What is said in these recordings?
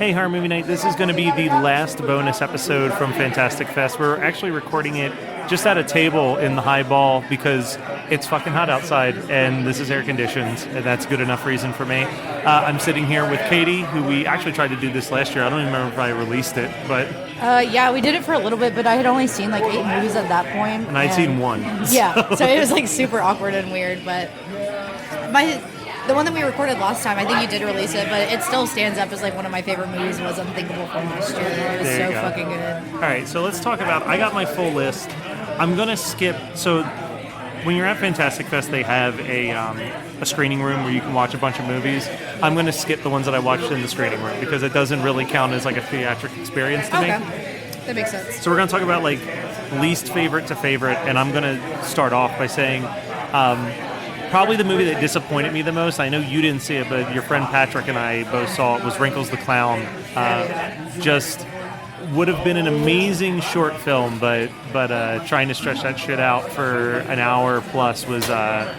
Hey, Horror Movie Night. This is going to be the last bonus episode from Fantastic Fest. We're actually recording it just at a table in the high ball because it's fucking hot outside and this is air conditioned, and that's good enough reason for me. I'm sitting here with Katie, who we actually tried to do this last year. I don't even remember if I released it, but... yeah, we did it for a little bit, but I had only seen like 8 movies at that point. And I'd seen one. Yeah, so it was like super awkward and weird, but... The one that we recorded last time, I think you did release it, but it still stands up as like one of my favorite movies. Was Unthinkable from last year. It was so fucking good. All right, so let's talk about. I got my full list. I'm gonna skip. So when you're at Fantastic Fest, they have a screening room where you can watch a bunch of movies. I'm gonna skip the ones that I watched in the screening room because it doesn't really count as like a theatric experience to me. That makes sense. So we're gonna talk about like least favorite to favorite, and I'm gonna start off by saying. Probably the movie that disappointed me the most, I know you didn't see it, but your friend Patrick and I both saw it, was Wrinkles the Clown. Just would have been an amazing short film, but trying to stretch that shit out for an hour plus was a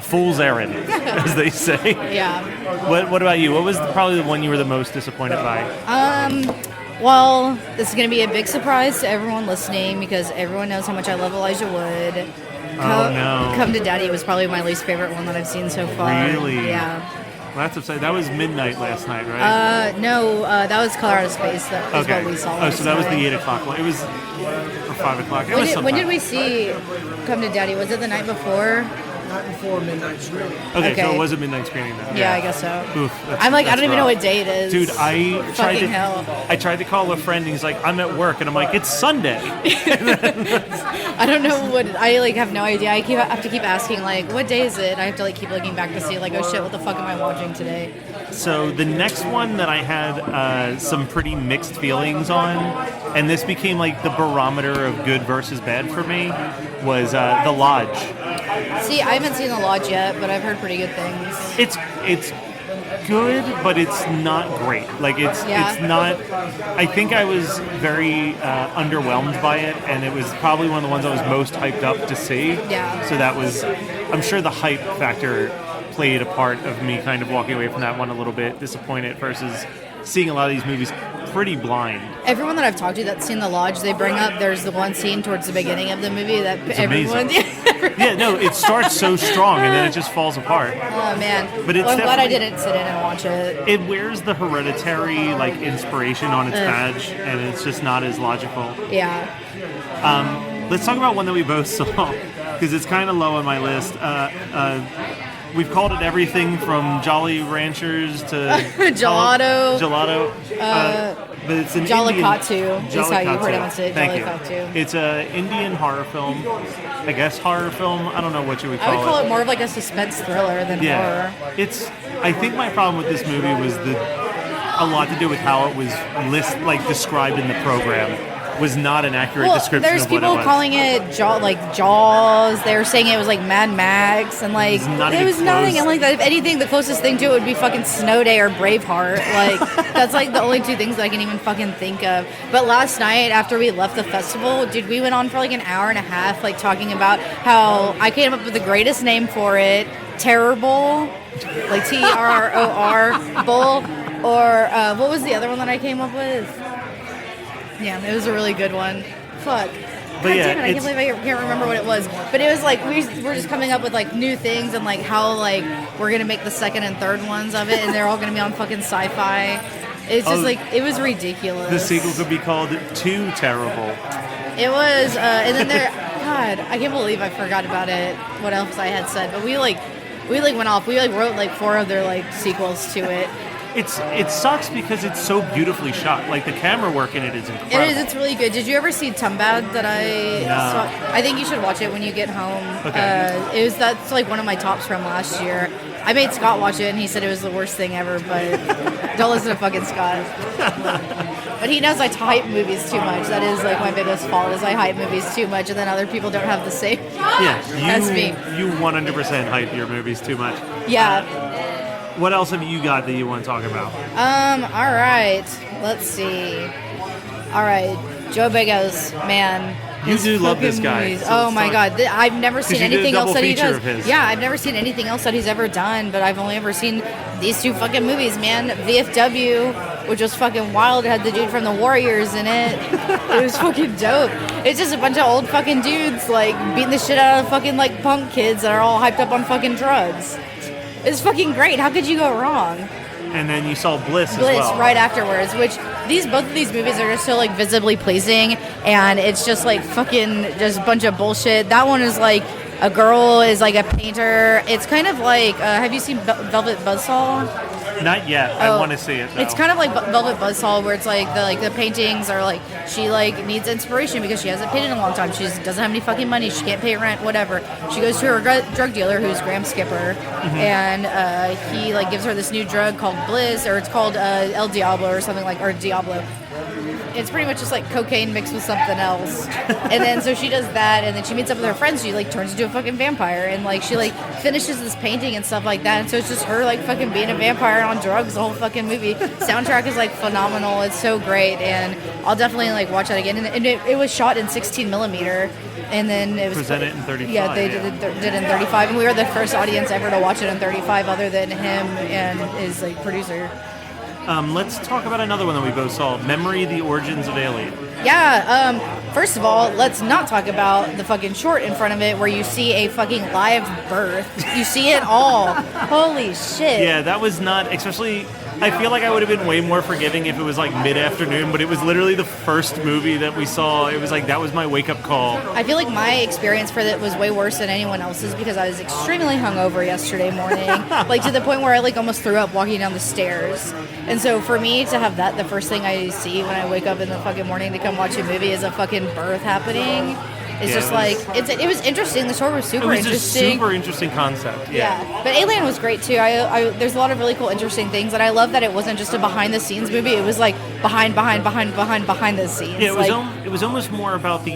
fool's errand, as they say. Yeah. What about you? What was probably the one you were the most disappointed by? Well, this is going to be a big surprise to everyone listening because everyone knows how much I love Elijah Wood. Come to Daddy was probably my least favorite one that I've seen so far. Really? Yeah. Well, that's upsetting. That was midnight last night, right? No, that was Color Out of Space. That was what we saw. Oh, so that was the 8 o'clock one. It was, or 5 o'clock. When did we see Come to Daddy? Was it the night before? Night before midnight screening. Okay, so it was a midnight screening then. Yeah, I guess so. Oof, I'm like, I don't even know what day it is. Dude, I tried to call a friend and he's like, I'm at work, and I'm like, it's Sunday. I don't know what, I like have no idea. I have to keep asking like, what day is it? I have to like keep looking back to see like, oh shit, what the fuck am I watching today? So the next one that I had some pretty mixed feelings on, and this became like the barometer of good versus bad for me, was The Lodge. See, I haven't seen The Lodge yet, but I've heard pretty good things. It's good, but it's not great. Like it's not. I think I was very underwhelmed by it, and it was probably one of the ones I was most hyped up to see. Yeah. So that was. I'm sure the hype factor played a part of me kind of walking away from that one a little bit disappointed versus seeing a lot of these movies pretty blind. Everyone that I've talked to that's seen The Lodge, they bring up there's the one scene towards the beginning of the movie that it's everyone... Yeah, no, it starts so strong and then it just falls apart. Oh, man. But it's I'm glad I didn't sit in and watch it. It wears the Hereditary like inspiration on its badge, and it's just not as logical. Yeah. Let's talk about one that we both saw, because it's kind of low on my list. We've called it everything from Jolly Ranchers to Gelato. But it's an Jollikatsu is how you pronounce it. Thank Jollikatsu. you. It's an Indian horror film. I guess horror film. I don't know what you would call it. I would call it more of like a suspense thriller than horror. I think my problem with this movie was a lot to do with how it was described in the program. Was not an accurate description there's of what it was. people calling it Jaws. They were saying it was like Mad Max, and like it was nothing. And like that, if anything, the closest thing to it would be fucking Snow Day or Braveheart. Like that's like the only two things that I can even fucking think of. But last night after we left the festival, dude, we went on for like an hour and a half, like talking about how I came up with the greatest name for it, Terror Bowl, like TRROR Bowl, or what was the other one that I came up with? Yeah, it was a really good one. Fuck. But God damn it, I can't believe I can't remember what it was. But it was like we're just coming up with like new things and like how like we're gonna make the second and third ones of it, and they're all gonna be on fucking sci-fi. It's just like it was ridiculous. The sequel could be called Too Terrible. It was, and then God, I can't believe I forgot about it. What else I had said? But we went off. We wrote like 4 other like sequels to it. It sucks because it's so beautifully shot. Like the camera work in it is incredible. It is. It's really good. Did you ever see Tumbad that I saw? I think you should watch it when you get home. Okay. That's like one of my tops from last year. I made Scott watch it and he said it was the worst thing ever, but don't listen to fucking Scott. But he knows I hype movies too much. That is like my biggest fault is I hype movies too much and then other people don't have the same. That's me. You 100% hype your movies too much. Yeah. What else have you got that you want to talk about? All right. Let's see. All right. Joe Begos, man. You do love this guy. Movies. Oh my God. I've never seen anything else that he does. Yeah, I've never seen anything else that he's ever done, but I've only ever seen these 2 fucking movies, man. VFW which was fucking wild. It had the dude from the Warriors in it. It was fucking dope. It's just a bunch of old fucking dudes like beating the shit out of fucking like punk kids that are all hyped up on fucking drugs. It's fucking great. How could you go wrong? And then you saw Bliss as Bliss well. right afterwards, which both of these movies are just so like visibly pleasing, and it's just like fucking just a bunch of bullshit. That one is like a girl is like a painter. It's kind of like have you seen Velvet Buzzsaw? Not yet. I want to see it, though. It's kind of like Velvet Buzzsaw, where it's like the paintings are like she like needs inspiration because she hasn't painted in a long time. She doesn't have any fucking money. She can't pay rent. Whatever. She goes to her drug dealer, who's Graham Skipper, and he like gives her this new drug called Bliss, or it's called El Diablo or something like, or Diablo. It's pretty much just like cocaine mixed with something else. And then so she does that, and then she meets up with her friends. She like turns into a fucking vampire, and like she like finishes this painting and stuff like that. And so it's just her like fucking being a vampire on drugs the whole fucking movie. Soundtrack is like phenomenal. It's so great, and I'll definitely like watch that again. And it was shot in 16 millimeter, and then it was presented in 35. Yeah, they did it in 35, and we were the first audience ever to watch it in 35, other than him and his like producer. Let's talk about another one that we both saw, Memory, The Origins of Alien. Yeah, first of all, let's not talk about the fucking short in front of it where you see a fucking live birth. You see it all. Holy shit. Yeah, that was not, especially, I feel like I would have been way more forgiving if it was like mid-afternoon, but it was literally the first movie that we saw. It was like, that was my wake-up call. I feel like my experience for it was way worse than anyone else's because I was extremely hungover yesterday morning, like to the point where I like almost threw up walking down the stairs. And so for me to have that, the first thing I see when I wake up in the fucking morning to come watch a movie is a fucking birth happening. It's just like it was interesting. The short was super interesting. It was a super interesting concept. Yeah, but Alien was great too. There's a lot of really cool, interesting things, and I love that it wasn't just a behind-the-scenes movie. It was like behind the scenes. Yeah, it was almost more about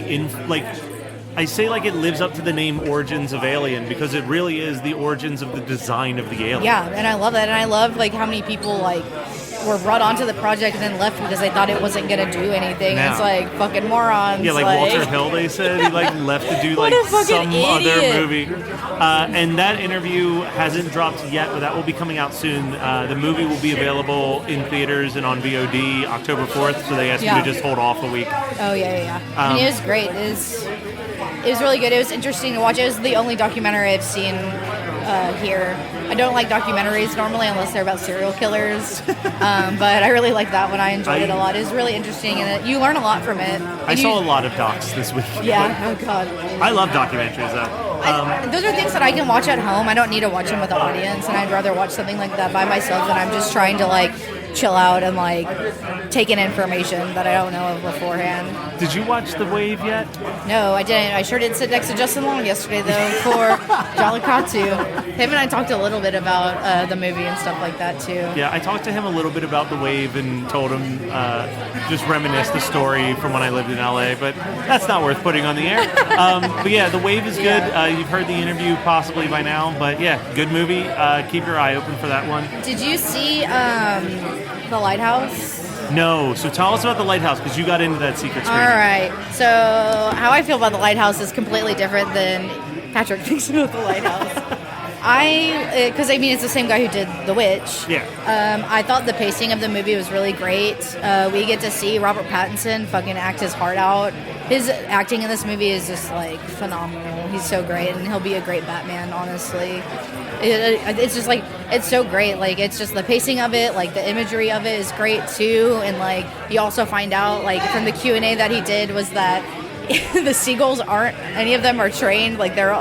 I say like it lives up to the name Origins of Alien because it really is the origins of the design of the alien. Yeah, and I love that, and I love like how many people like were brought onto the project and then left because they thought it wasn't going to do anything. No. It's like fucking morons. Yeah, like Walter Hill, they said he like left to do like some other movie. And that interview hasn't dropped yet, but that will be coming out soon. The movie will be available in theaters and on VOD October 4th, so they asked me to just hold off a week. Oh, yeah. I mean, it was great. It was really good. It was interesting to watch. It was the only documentary I've seen here. I don't like documentaries normally unless they're about serial killers, but I really liked that one. I enjoyed it a lot. It was really interesting, and you learn a lot from it. I saw a lot of docs this week. Yeah, oh god. I love documentaries, though. Those are things that I can watch at home. I don't need to watch them with an audience, and I'd rather watch something like that by myself, and I'm just trying to like chill out and like take in information that I don't know of beforehand. Did you watch The Wave yet? No, I didn't. I sure did sit next to Justin Long yesterday though for Jallikatsu. Him and I talked a little bit about the movie and stuff like that too. Yeah, I talked to him a little bit about The Wave and told him just reminisce the story from when I lived in LA, but that's not worth putting on the air. But yeah, The Wave is good. You've heard the interview possibly by now, but yeah, good movie. Keep your eye open for that one. Did you see The Lighthouse? No, so tell us about The Lighthouse because you got into that secret screening. All right, so how I feel about The Lighthouse is completely different than Patrick thinks about The Lighthouse. Because I mean, it's the same guy who did The Witch. Yeah. I thought the pacing of the movie was really great. We get to see Robert Pattinson fucking act his heart out. His acting in this movie is just like phenomenal. He's so great, and he'll be a great Batman, honestly. It's just like, it's so great. Like, it's just the pacing of it, like the imagery of it is great too. And like, you also find out like from the Q&A that he did was that the seagulls aren't, any of them are trained. Like there's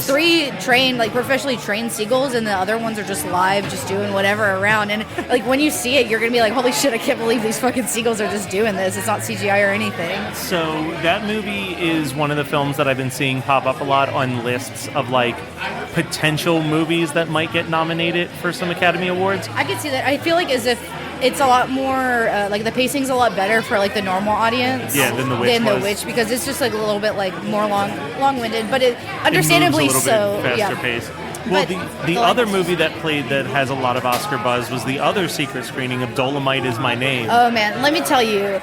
3 trained, like professionally trained seagulls, and the other ones are just live, just doing whatever around. And like when you see it, you're gonna be like, holy shit, I can't believe these fucking seagulls are just doing this. It's not CGI or anything. So that movie is one of the films that I've been seeing pop up a lot on lists of like potential movies that might get nominated for some Academy Awards. I could see that. I feel like as if it's a lot more like the pacing's a lot better for like the normal audience. Yeah, than The Witch because it's just like a little bit like more long-winded, but it understandably it moves a little so. bit faster pace. Well, the other movie that played that has a lot of Oscar buzz was the other secret screening of Dolomite Is My Name. Oh man, let me tell you,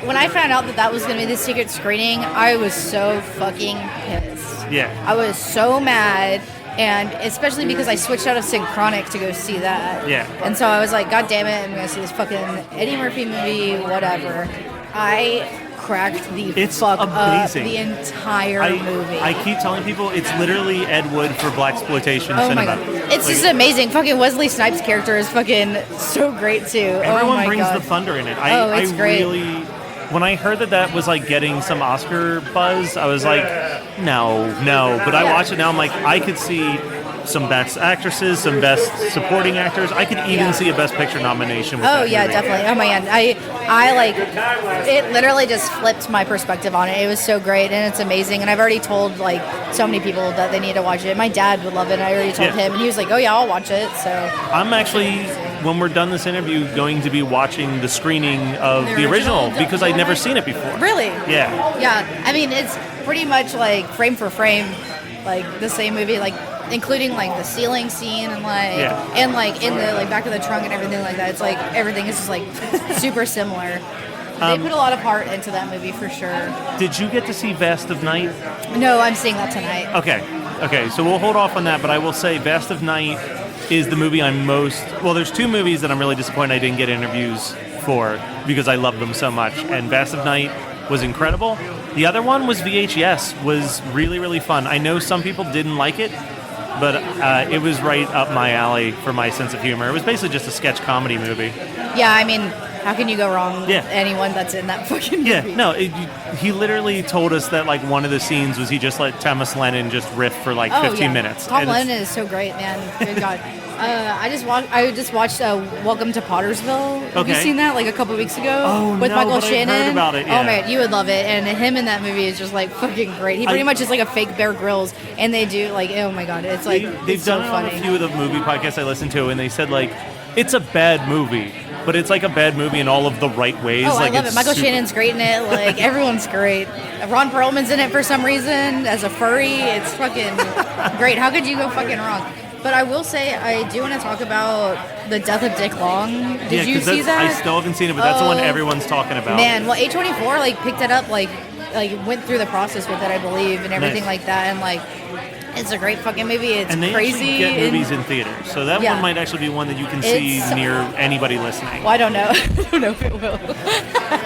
when I found out that was going to be the secret screening, I was so fucking pissed. Yeah. I was so mad. And especially because I switched out of Synchronic to go see that. Yeah. And so I was like, God damn it, I'm going to see this fucking Eddie Murphy movie, whatever. I cracked the It's fuck amazing. up the entire movie. I keep telling people it's literally Ed Wood for blaxploitation Oh my cinema. god. It's just amazing. Fucking Wesley Snipes' character is fucking so great too. Everyone oh my brings god. the thunder in it. It's great. Really, when I heard that was like getting some Oscar buzz, I was like, no. But I Yeah. watch it now. I'm like, I could see some best actresses, some best supporting actors. I could even Yeah. see a best picture nomination. With Oh that yeah, movie. definitely. Oh my god, I like it. Literally just flipped my perspective on it. It was so great and it's amazing. And I've already told like so many people that they need to watch it. My dad would love it. And I already told Yeah. him, and he was like, "Oh yeah, I'll watch it." So I'm actually, when we're done this interview, going to be watching the screening of The the original original? because I'd never seen it before. really, Yeah. yeah. I mean, it's pretty much like frame for frame, like the same movie, like including like the ceiling scene and like Yeah. and like in the like back of the trunk and everything like that. It's like everything is just like super similar. They put a lot of heart into that movie for sure. Did you get to see Vast of Night? No, I'm seeing that tonight. Okay, so we'll hold off on that, but I will say Vast of Night is the movie I'm most... Well, there's two movies that I'm really disappointed I didn't get interviews for because I love them so much, and Vast of Night was incredible. The other one was VHS, was really, really fun. I know some people didn't like it, but it was right up my alley for my sense of humor. It was basically just a sketch comedy movie. Yeah, I mean, how can you go wrong with Yeah. anyone that's in that fucking movie? Yeah, no, he literally told us that like one of the scenes was he just let Thomas Lennon just riff for like 15 minutes. Tom And it's- Lennon is so great, man. Good God. I just watched Welcome to Pottersville. Have you Okay. seen that like a couple weeks ago? Oh, with no, Michael but I've Shannon. heard about it, yeah. Oh man, you would love it. And him in that movie is just like fucking great. He pretty much is like a fake Bear Grylls, and they do like, oh my God, it's like They've it's so done it funny. on a few of the movie podcasts I listened to, and they said like it's a bad movie, but it's like a bad movie in all of the right ways. Oh, like, I love it's it. Michael super- Shannon's great in it. Like everyone's great. Ron Perlman's in it for some reason as a furry. It's fucking great. How could you go fucking wrong? But I will say I do want to talk about the death of Dick Long. Did you 'cause see that's- that? I still haven't seen it, but that's the one Oh, everyone's talking about. Man, well, A24 like picked it up, like went through the process with it, I believe, and everything Nice. like that, and like it's a great fucking movie. It's and they crazy. actually get and- movies in theaters, so that Yeah. one might actually be one that you can see It's- near anybody listening. well, I don't know. I don't know if it will.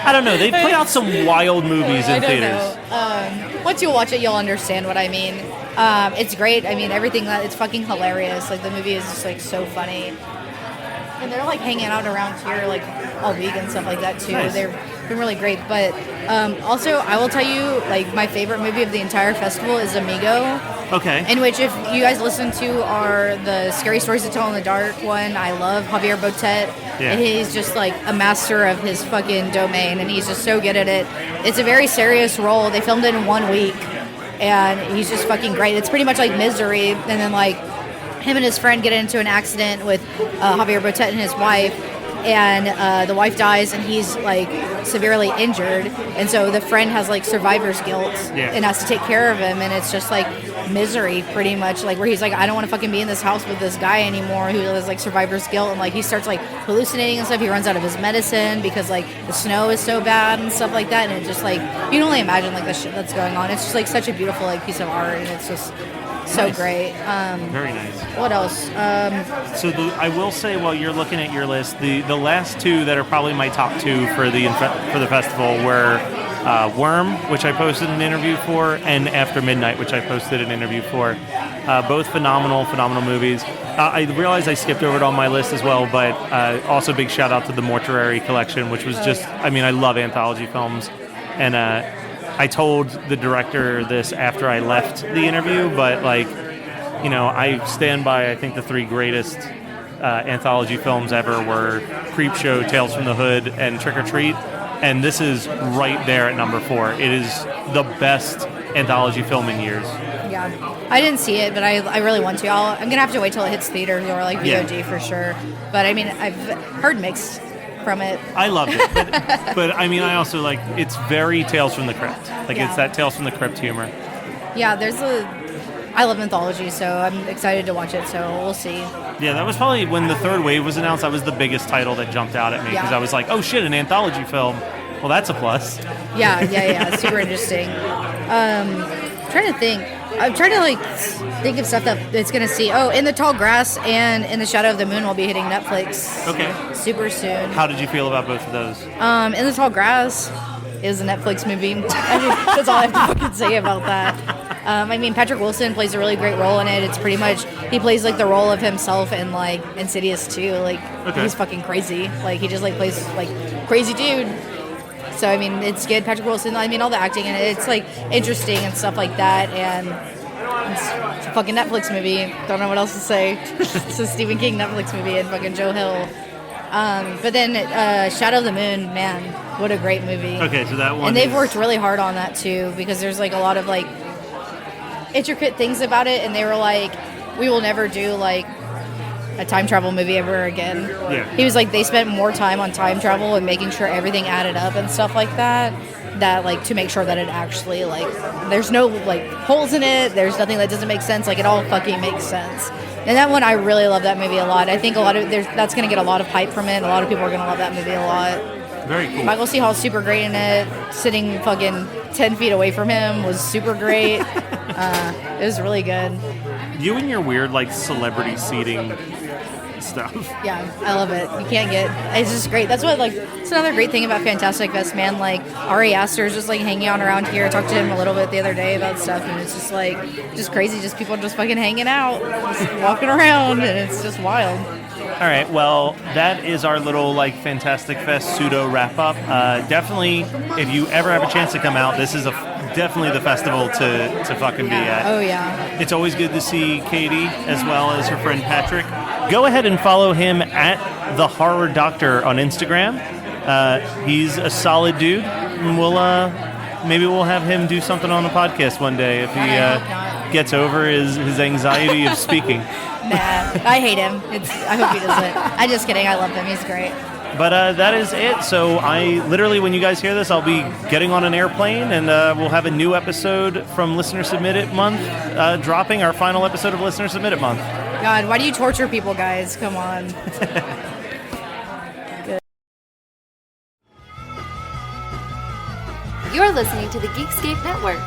I don't know. They put out some wild movies I in don't theaters. know. Once you watch it, you'll understand what I mean. It's great. I mean, everything. It's fucking hilarious. Like the movie is just like so funny. And they're like hanging out around here like all week and stuff like that too. Nice. They've been really great. But also, I will tell you, like my favorite movie of the entire festival is Amigo. Okay. In which, if you guys listen to our the Scary Stories to Tell in the Dark one, I love Javier Botet. Yeah. And he's just like a master of his fucking domain, and he's just so good at it. It's a very serious role. They filmed it in 1 week, and he's just fucking great. It's pretty much like Misery, and then like him and his friend get into an accident with Javier Botet and his wife, and the wife dies, and he's like severely injured, and so the friend has like survivor's guilt Yeah. and has to take care of him, and it's just like Misery pretty much, like where he's like, I don't want to fucking be in this house with this guy anymore who has like survivor's guilt, and like he starts like hallucinating and stuff. He runs out of his medicine because like the snow is so bad and stuff like that, and it just like you can only imagine like the shit that's going on. It's just like such a beautiful like piece of art, and it's just so Nice. great. Very nice. What else? So I will say, while you're looking at your list, the last two that are probably my top two for the festival were Worm, which I posted an interview for, and After Midnight, which I posted an interview for. Both phenomenal movies. I realized I skipped over it on my list as well, but also big shout out to the Mortuary Collection, which was just, I mean, I love anthology films, and I told the director this after I left the interview, but like, you know, I stand by, I think the three greatest anthology films ever were Creepshow, Tales from the Hood, and Trick or Treat, and this is right there at number 4. It is the best anthology film in years. Yeah, I didn't see it, but I really want to. I'm gonna have to wait till it hits theaters or like Yeah. VOD for sure. But I mean, I've heard mixed from it. I loved it, but I mean, I also like, it's very Tales from the Crypt. Like, Yeah. it's that Tales from the Crypt humor. Yeah, I love anthology, so I'm excited to watch it. So we'll see. Yeah, that was probably when the third wave was announced. That was the biggest title that jumped out at me because Yeah. I was like, oh shit, an anthology film. Well, that's a plus. Yeah, super interesting. Trying to think. I'm trying to like think of stuff that it's gonna see. Oh, In the Tall Grass and In the Shadow of the Moon will be hitting Netflix. Okay. Super soon. How did you feel about both of those? In the Tall Grass is a Netflix movie. I mean, that's all I have to fucking say about that. I mean, Patrick Wilson plays a really great role in it. It's pretty much he plays like the role of himself in like Insidious 2. Like he's fucking crazy. Like he just like plays like crazy dude. So I mean, it's good. Patrick Wilson. I mean, all the acting in it. It's like interesting and stuff like that. And it's a fucking Netflix movie. Don't know what else to say. It's a Stephen King Netflix movie and fucking Joe Hill. But then Shadow of the Moon, man, what a great movie. Okay, so that one. And they've worked really hard on that too because there's like a lot of like intricate things about it, and they were like, we will never do like a time travel movie ever again. Yeah. He was like, they spent more time on time travel and making sure everything added up and stuff like that like to make sure that it actually like there's no like holes in it, there's nothing that doesn't make sense, like it all fucking makes sense. And that one, I really love that movie a lot. I think a lot of that's going to get a lot of hype from it. A lot of people are going to love that movie a lot. Very cool. Michael C. Hall's super great in it. Sitting fucking 10 feet away from him was super great. It was really good. You and your weird like celebrity seating stuff. Yeah, I love it. You can't get. It's just great. That's what like. It's another great thing about Fantastic Best Man. Like Ari Aster is just like hanging out around here. I talked to him a little bit the other day about stuff, and it's just like just crazy. Just people just fucking hanging out, just walking around, and it's just wild. All right, well, that is our little like Fantastic Fest pseudo wrap up. Definitely, if you ever have a chance to come out, this is definitely the festival to fucking be at. Oh yeah. It's always good to see Katie as well as her friend Patrick. Go ahead and follow him at The Horror Doctor on Instagram. He's a solid dude, and maybe we'll have him do something on the podcast one day if he gets over his anxiety of speaking. Nah, I hate him. I hope he doesn't. I'm just kidding. I love him. He's great. But that is it. So I literally, when you guys hear this, I'll be getting on an airplane, and we'll have a new episode from Listener Submitted Month, dropping our final episode of Listener Submitted Month. God, why do you torture people, guys? Come on. You're listening to the Geekscape Network.